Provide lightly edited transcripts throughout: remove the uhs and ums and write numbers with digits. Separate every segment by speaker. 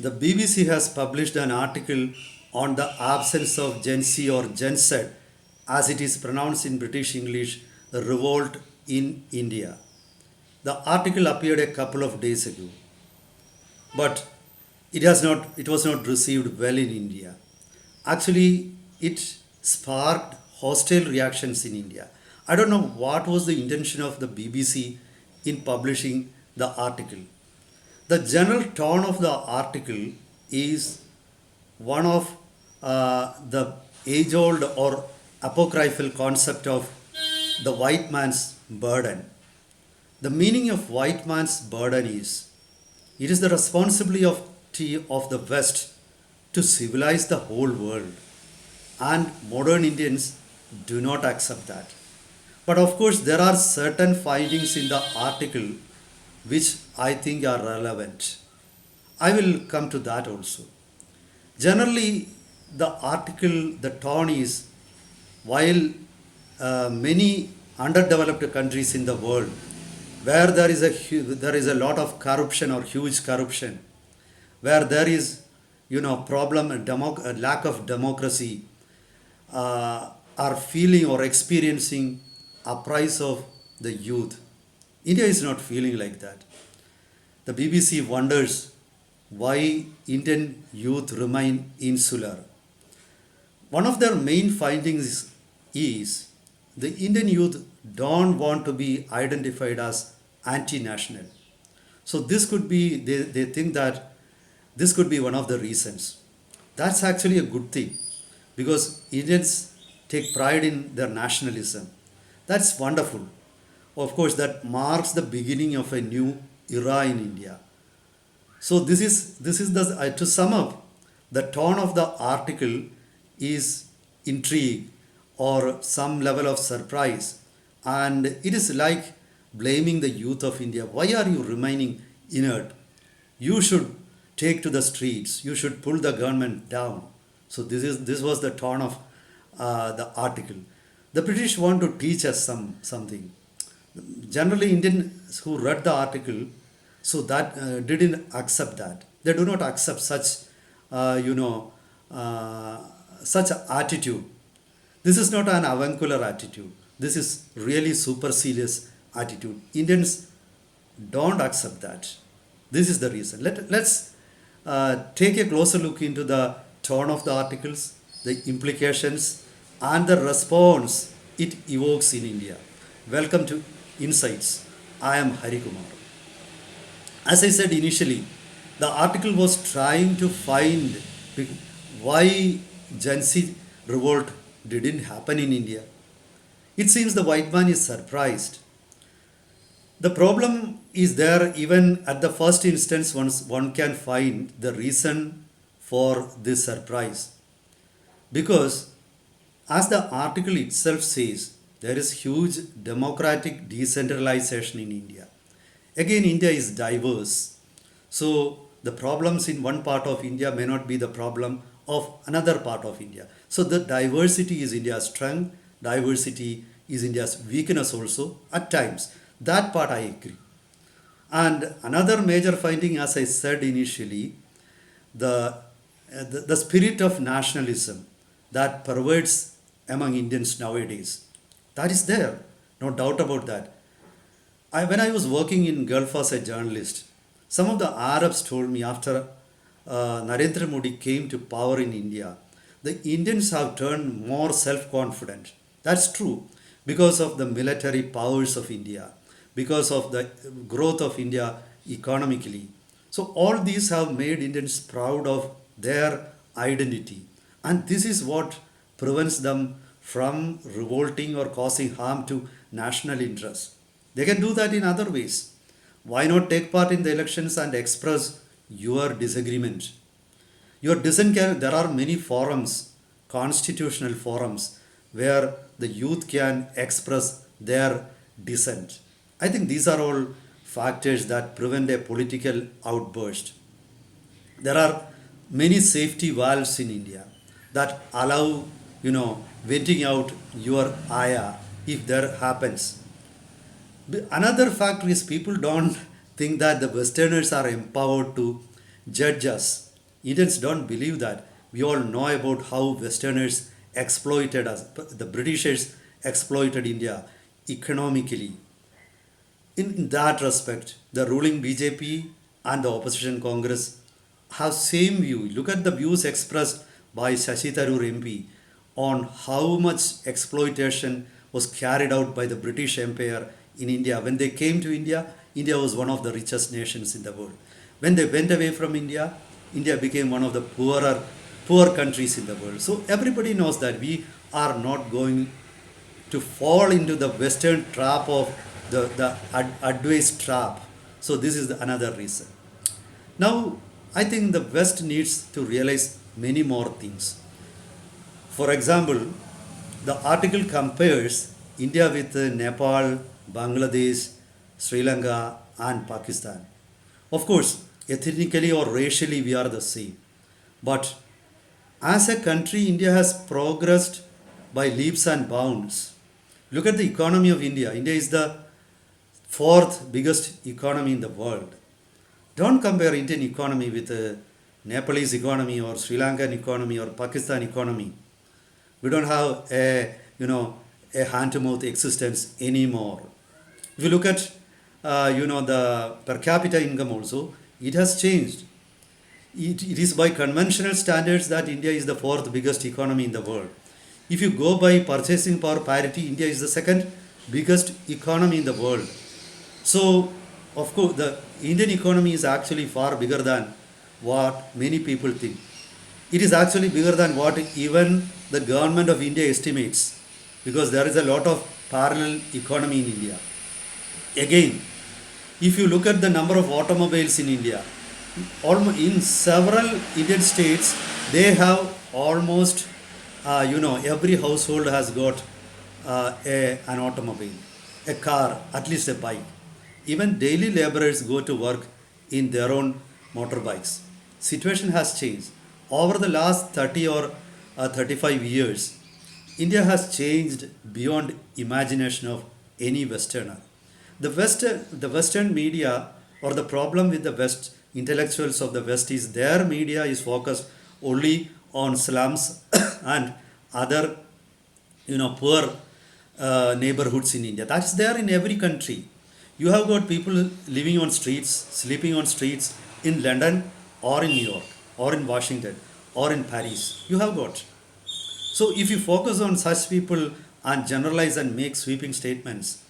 Speaker 1: The BBC has published an article on the absence of Gen Z or Gen Z, as it is pronounced in British English, the revolt in India. The article appeared a couple of days ago, but it was not received well in India. Actually, it sparked hostile reactions in India. I don't know what was the intention of the BBC in publishing the article. The general tone of the article is one of the age old or apocryphal concept of the white man's burden. The meaning of white man's burden is it is the responsibility of the West to civilize the whole world, and modern Indians do not accept that. But of course, there are certain findings in the article which I think are relevant. I will come to that also. Generally, the article, the tone is while many underdeveloped countries in the world where there is a lot of corruption or huge corruption, where there is problem lack of democracy, are feeling or experiencing uprise of the youth. India is not feeling like that. The BBC wonders why Indian youth remain insular. One of their main findings is the Indian youth don't want to be identified as anti-national. So this could be, they think that this could be one of the reasons. That's actually a good thing because Indians take pride in their nationalism. That's wonderful. Of course, that marks the beginning of a new era in India. So this is the to sum up, the tone of the article is intrigue or some level of surprise, and it is like blaming the youth of India. Why are you remaining inert? You should take to the streets. You should pull the government down. So this was the tone of the article. The British want to teach us something. Generally, Indians who read the article, so that didn't accept that. They do not accept such, such attitude. This is not an avuncular attitude. This is really supercilious attitude. Indians don't accept that. This is the reason. Let's take a closer look into the tone of the articles, the implications, and the response it evokes in India. Welcome to Insights. I am Hari Kumar. As I said initially, the article was trying to find why Gen Z revolt didn't happen in India. It seems the white man is surprised. The problem is there even at the first instance once one can find the reason for this surprise. Because as the article itself says, there is huge democratic decentralization in India. Again, India is diverse. So the problems in one part of India may not be the problem of another part of India. So the diversity is India's strength, diversity is India's weakness also at times. That part I agree. And another major finding, as I said initially, the spirit of nationalism that pervades among Indians nowadays. That is there, no doubt about that. When I was working in Gulf as a journalist, some of the Arabs told me after Narendra Modi came to power in India, the Indians have turned more self-confident. That's true because of the military powers of India, because of the growth of India economically. So all these have made Indians proud of their identity. And this is what prevents them from revolting or causing harm to national interests. They can do that in other ways. Why not take part in the elections and express your disagreement? Your dissent there are many forums, constitutional forums, where the youth can express their dissent. I think these are all factors that prevent a political outburst. There are many safety valves in India that allow, venting out your ire if there happens. Another factor is people don't think that the Westerners are empowered to judge us Indians don't believe that. We all know about how Westerners exploited us, the Britishers exploited India economically. In that respect, the ruling BJP and the opposition Congress have same view. Look at the views expressed by Shashi Tharoor MP on how much exploitation was carried out by the British Empire in India. When they came to India, India was one of the richest nations in the world. When they went away from India, India became one of the poor countries in the world. So everybody knows that we are not going to fall into the Western trap of the advice trap. So this is another reason. Now, I think the West needs to realize many more things. For example, the article compares India with Nepal, Bangladesh, Sri Lanka, and Pakistan. Of course, ethnically or racially, we are the same. But as a country, India has progressed by leaps and bounds. Look at the economy of India. India is the fourth biggest economy in the world. Don't compare Indian economy with Nepalese economy or Sri Lankan economy or Pakistan economy. We don't have a hand-to-mouth existence anymore. If you look at the per capita income also, it has changed. It is by conventional standards that India is the fourth biggest economy in the world. If you go by purchasing power parity, India is the second biggest economy in the world. So, of course, the Indian economy is actually far bigger than what many people think. It is actually bigger than what even the government of India estimates, because there is a lot of parallel economy in India. Again, if you look at the number of automobiles in India, almost in several Indian states, they have almost, every household has got an automobile, a car, at least a bike. Even daily laborers go to work in their own motorbikes. Situation has changed. Over the last 30 or 35 years, India has changed beyond imagination of any Westerner. The Western media, or the problem with the West intellectuals of the West, is their media is focused only on slums and other poor neighborhoods in India. That's there in every country. You have got people living on streets, sleeping on streets in London or in New York or in Washington or in Paris. You have got. So if you focus on such people and generalize and make sweeping statements,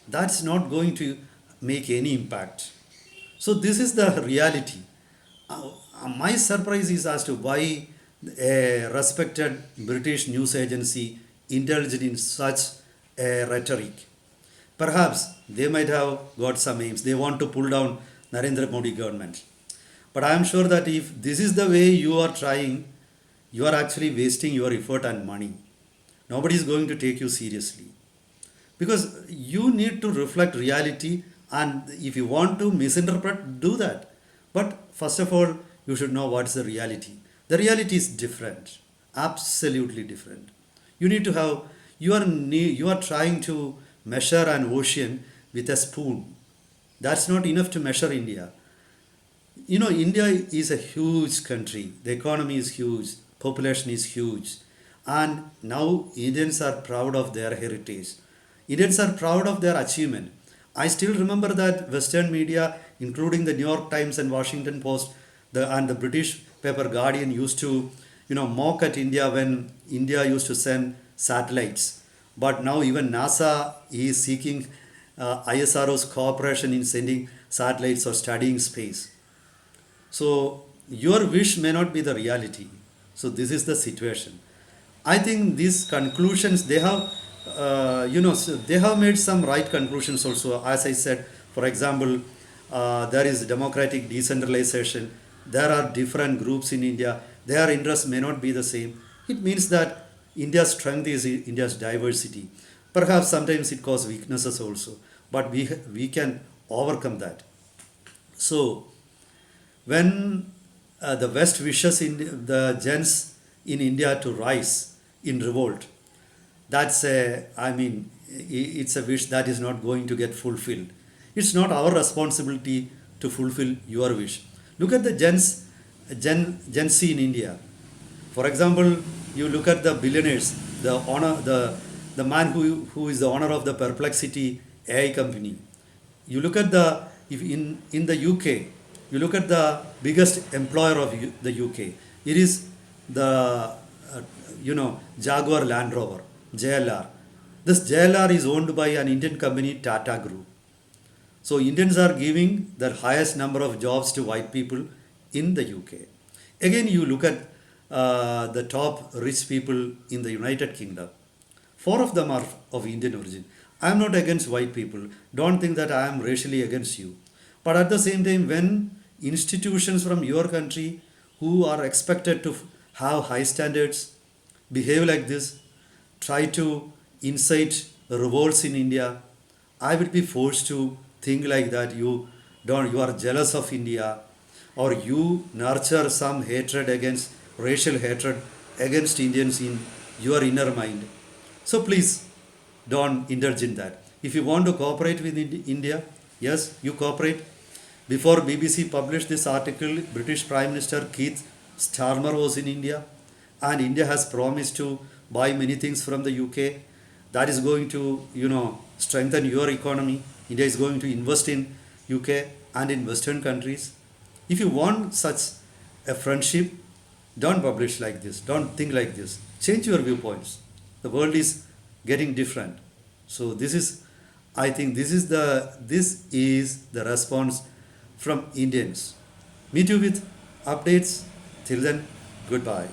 Speaker 1: that's not going to make any impact. So this is the reality. My surprise is as to why a respected British news agency indulged in such a rhetoric. Perhaps they might have got some aims. They want to pull down Narendra Modi government. But I am sure that if this is the way you are trying, you are actually wasting your effort and money. Nobody is going to take you seriously. Because you need to reflect reality, and if you want to misinterpret, do that. But first of all, you should know what is the reality. The reality is different, absolutely different. You need to have, you are trying to measure an ocean with a spoon. That's not enough to measure India. India is a huge country. The economy is huge, population is huge. And now Indians are proud of their heritage. Indians are proud of their achievement. I still remember that Western media, including the New York Times and Washington Post, and the British paper Guardian, used to, mock at India when India used to send satellites. But now even NASA is seeking ISRO's cooperation in sending satellites or studying space. So your wish may not be the reality. So this is the situation. I think these conclusions, they have, they have made some right conclusions also. As I said, for example, there is democratic decentralization. There are different groups in India. Their interests may not be the same. It means that India's strength is India's diversity. Perhaps sometimes it causes weaknesses also, but we can overcome that. So when the West wishes in the gens in India to rise in revolt, that's it's a wish that is not going to get fulfilled. It's not our responsibility to fulfill your wish. Look at the gens Gen Z in India. For example, you look at the billionaires, the man who is the owner of the Perplexity AI company. You look at the if in the UK, you look at the biggest employer of the UK. It is the Jaguar Land Rover, JLR. This JLR is owned by an Indian company, Tata Group. So Indians are giving the highest number of jobs to white people in the UK. Again, you look at the top rich people in the United Kingdom. Four of them are of Indian origin. I am not against white people. Don't think that I am racially against you. But at the same time, when institutions from your country who are expected to have high standards behave like this, try to incite revolts in India, I will be forced to think like that you are jealous of India, or you nurture some hatred against racial hatred against Indians in your inner mind. So please don't indulge in that. If you want to cooperate with India, yes, you cooperate. Before BBC published this article, British Prime Minister Keith Starmer was in India, and India has promised to buy many things from the UK. That is going to, strengthen your economy. India is going to invest in UK and in Western countries. If you want such a friendship, don't publish like this. Don't think like this. Change your viewpoints. The world is getting different. So I think this is the response from Indians. Meet you with updates. Till then, goodbye.